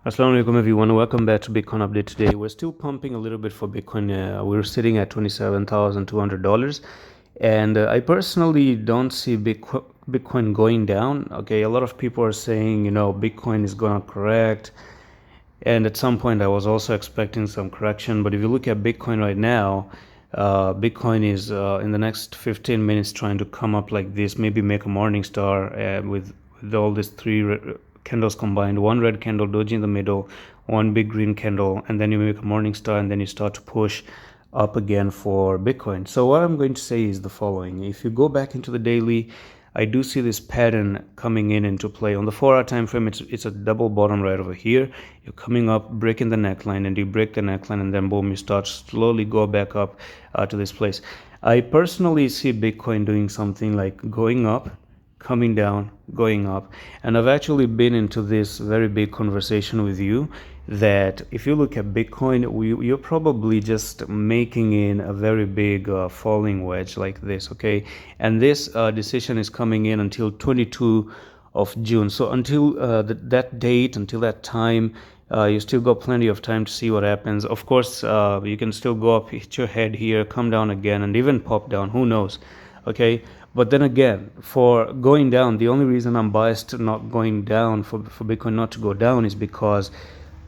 Assalamu alaikum everyone, welcome back to Bitcoin Update. Today we're still pumping a little bit for Bitcoin. We're sitting at $27,200, and I personally don't see Bitcoin going down. Okay, a lot of people are saying, Bitcoin is gonna correct, and at some point I was also expecting some correction. But if you look at Bitcoin right now, Bitcoin is in the next 15 minutes trying to come up like this, maybe make a morning star with all these three candles combined, one red candle doji in the middle, one big green candle, and then you make a morning star, and then you start to push up again for Bitcoin. So what I'm going to say is the following. If you go back into the daily, I do see this pattern coming into play. On the 4-hour time frame, it's a double bottom right over here. You're coming up, breaking the neckline, and you break the neckline, and then boom, you start slowly go back up to this place. I personally see Bitcoin doing something like going up, coming down, going up. And I've actually been into this very big conversation with you that if you look at Bitcoin, you're probably just making in a very big falling wedge like this, okay? And this decision is coming in until 22 of June. So until that date, until that time, you still got plenty of time to see what happens. Of course, you can still go up, hit your head here, come down again, and even pop down, who knows, okay? But then again, for going down, the only reason I'm biased to not going down, for Bitcoin not to go down, is because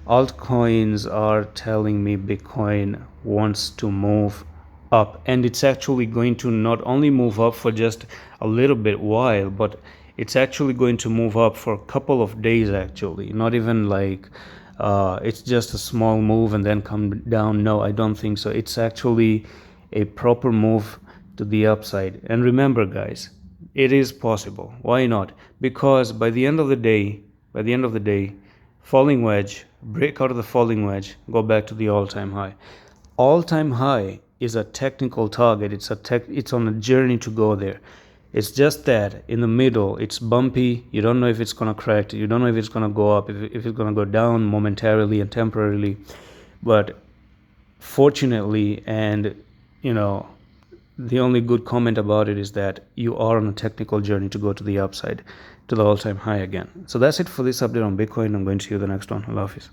altcoins are telling me Bitcoin wants to move up. And it's actually going to not only move up for just a little bit while, but it's actually going to move up for a couple of days actually. Not even like it's just a small move and then come down. No, I don't think so. It's actually a proper move to the upside. And remember guys, it is possible. Why not? Because by the end of the day, falling wedge, break out of the falling wedge, go back to the all-time high. All-time high is a technical target. It's on a journey to go there. It's just that in the middle, it's bumpy. You don't know if it's gonna crack. You don't know if it's gonna go up, if it's gonna go down momentarily and temporarily. But fortunately, and the only good comment about it is that you are on a technical journey to go to the upside, to the all-time high again. So that's it for this update on Bitcoin. I'm going to see you in the next one. Allah Hafiz.